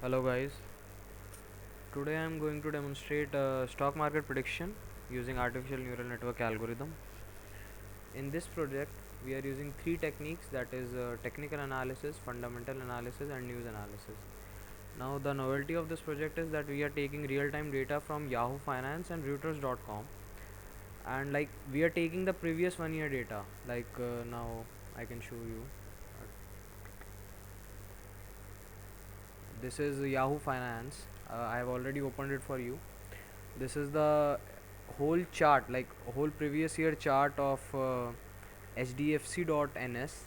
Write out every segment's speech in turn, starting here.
Hello guys, today I am going to demonstrate stock market prediction using artificial neural network algorithm. In this project we are using three techniques, that is technical analysis, fundamental analysis and news analysis. Now the novelty of this project is that we are taking real-time data from Yahoo Finance and Reuters.com, and like we are taking the previous 1 year data. Now I can show you. This is Yahoo Finance. I have already opened it for you. This is the whole chart, like whole previous year chart of hdfc.ns,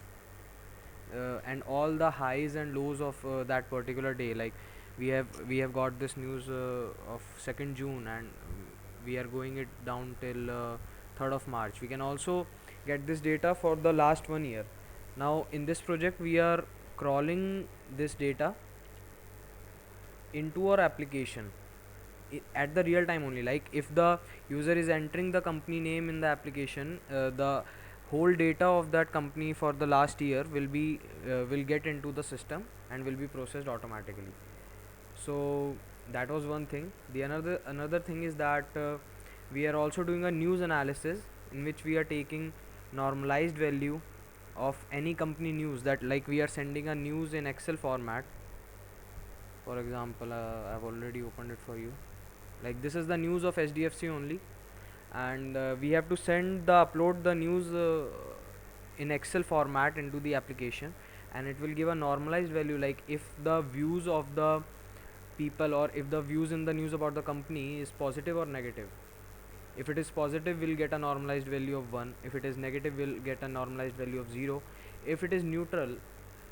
and all the highs and lows of that particular day. Like we have got this news of 2nd June, and we are going it down till 3rd of March. We can also get this data for the last 1 year. Now in this project we are crawling this data into our application at the real time only. Like if the user is entering the company name in the application, the whole data of that company for the last year will get into the system and will be processed automatically. So that was one thing. The another thing is that we are also doing a news analysis, in which we are taking normalized value of any company news, that like we are sending a news in Excel format. For example, I've already opened it for you. Like this is the news of HDFC only, and we have to upload the news in Excel format into the application, and it will give a normalized value, like if the views of the people, or if the views in the news about the company is positive or negative. If it is positive, we'll get a normalized value of 1. If it is negative, we'll get a normalized value of 0. If it is neutral,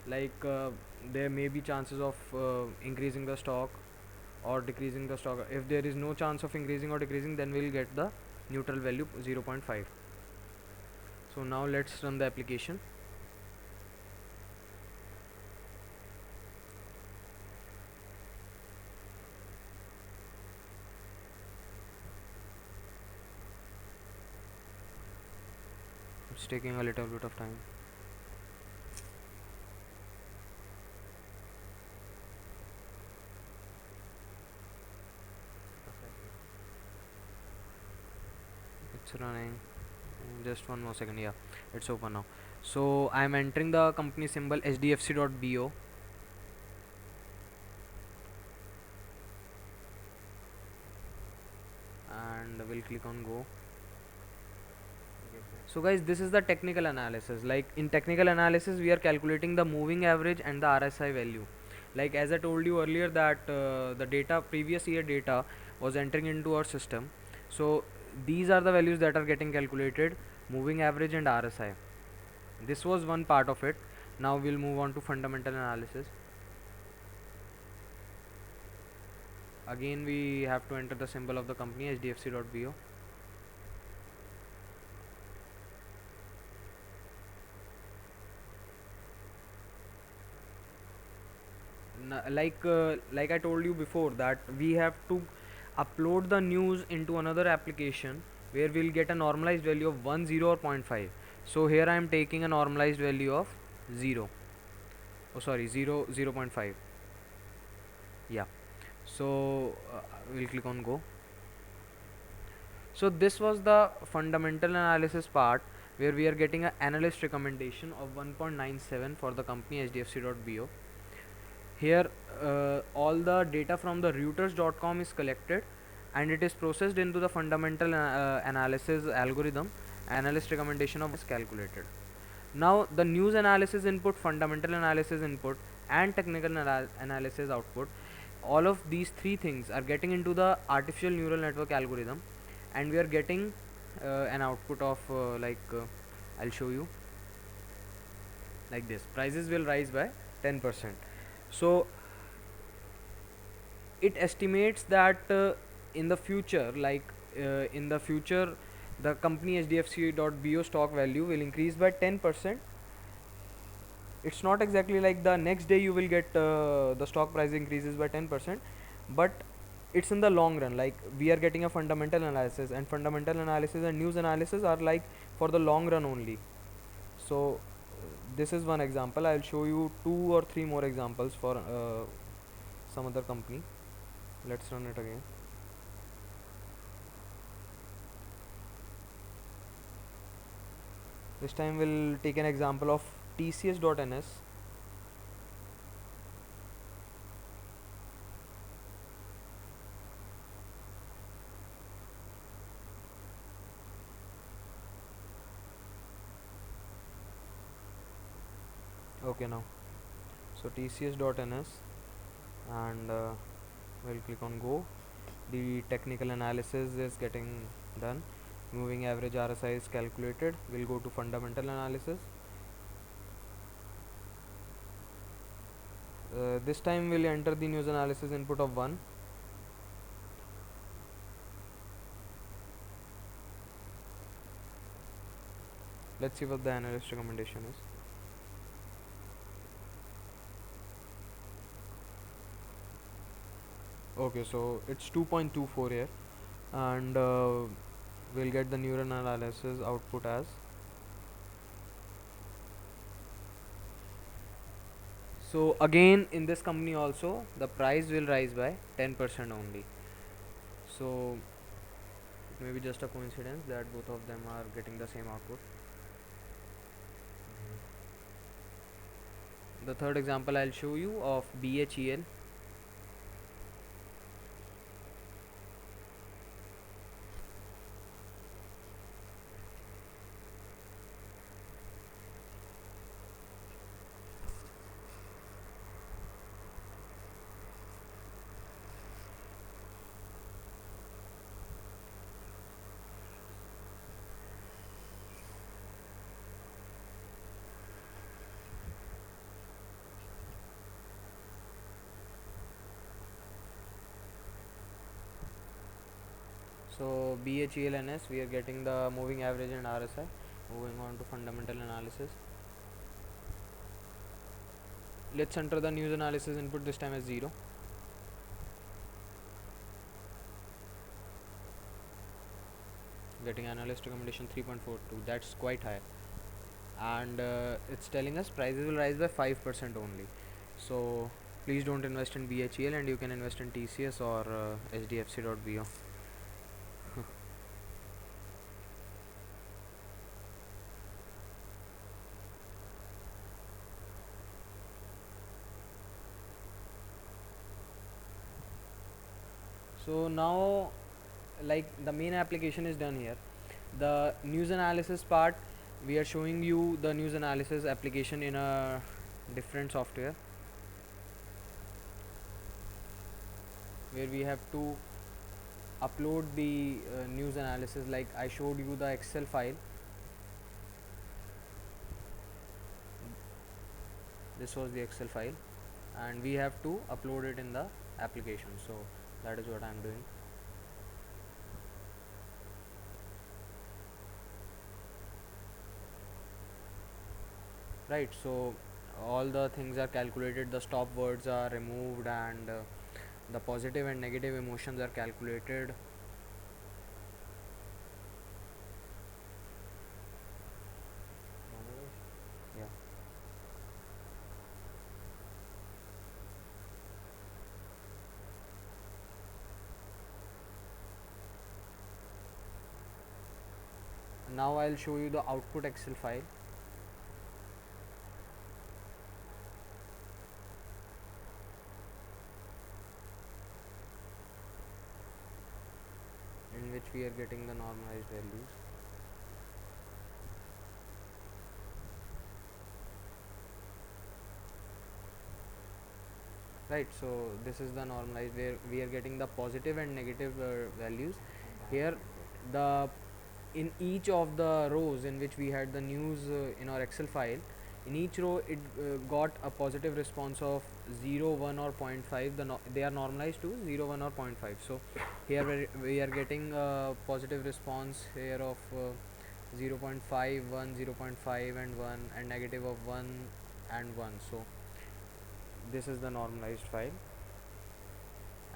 like there may be chances of increasing the stock or decreasing the stock. If there is no chance of increasing or decreasing, then we'll get the neutral value 0.5. So now let's run the application. It's taking a little bit of time. It's running. Just one more second. Yeah, it's open now. So I'm entering the company symbol hdfc.bo, and we'll click on go. So guys, this is the technical analysis. Like in technical analysis, we are calculating the moving average and the RSI value. Like as I told you earlier that the data, previous year data, was entering into our system. So these are the values that are getting calculated: moving average and RSI. This was one part of it. Now we'll move on to fundamental analysis. Again, we have to enter the symbol of the company hdfc.bo. Like I told you before, that we have to upload the news into another application where we'll get a normalized value of 1, 0 or zero point 0.5. So here I am taking a normalized value of 0. Oh sorry, 0, 0.5. Yeah. So we'll click on go. So this was the fundamental analysis part, where we are getting an analyst recommendation of 1.97 for the company hdfc.bo. Here all the data from the Reuters.com is collected, and it is processed into the fundamental analysis algorithm. Analyst recommendation of is calculated. Now the news analysis input, fundamental analysis input, and technical analysis output, all of these three things are getting into the artificial neural network algorithm, and we are getting an output of I'll show you. Like this, prices will rise by 10%. So it estimates that in the future, in the future, the company hdfc.bo stock value will increase by 10%. It's not exactly like the next day you will get the stock price increases by 10%, but it's in the long run. Like we are getting a fundamental analysis, and fundamental analysis and news analysis are like for the long run only. So this is one example. I'll show you 2 or 3 more examples for some other company. Let's run it again. This time we'll take an example of TCS.ns. Okay, now so TCS.ns, and we'll click on go. The technical analysis is getting done. Moving average RSI is calculated. We'll go to fundamental analysis. This time we'll enter the news analysis input of 1. Let's see what the analyst recommendation is. Okay, so it's 2.24 here, and we'll get the neural analysis output as. So again, in this company also the price will rise by 10% only. So it may be just a coincidence that both of them are getting the same output. The third example I'll show you of BHEL. So BHELNS, we are getting the moving average and RSI. Moving on to fundamental analysis. Let's enter the news analysis input this time as 0. Getting analyst recommendation 3.42. That's quite high. And it's telling us prices will rise by 5% only. So please don't invest in BHEL, and you can invest in TCS or HDFC.bio. So now, like, the main application is done here. The news analysis part, we are showing you the news analysis application in a different software, where we have to upload the news analysis. Like I showed you the Excel file. This was the Excel file, and we have to upload it in the application. So that is what I am doing. Right, so all the things are calculated, the stop words are removed, and the positive and negative emotions are calculated. Yeah. Now I'll show you the output Excel file. In which we are getting the normalized values. Right, so this is the normalized, where we are getting the positive and negative values. Here, the in each of the rows in which we had the news in our Excel file, in each row it got a positive response of 0, 1 or zero point 0.5. They are normalized to 0, 1 or zero point 0.5. So here we are getting a positive response here of 0 0.5, 1, 0 0.5 and 1, and negative of 1 and 1. So this is the normalized file,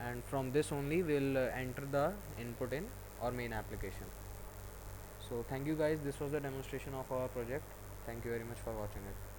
and from this only we'll enter the input in our main application. So thank you guys, this was the demonstration of our project. Thank you very much for watching it.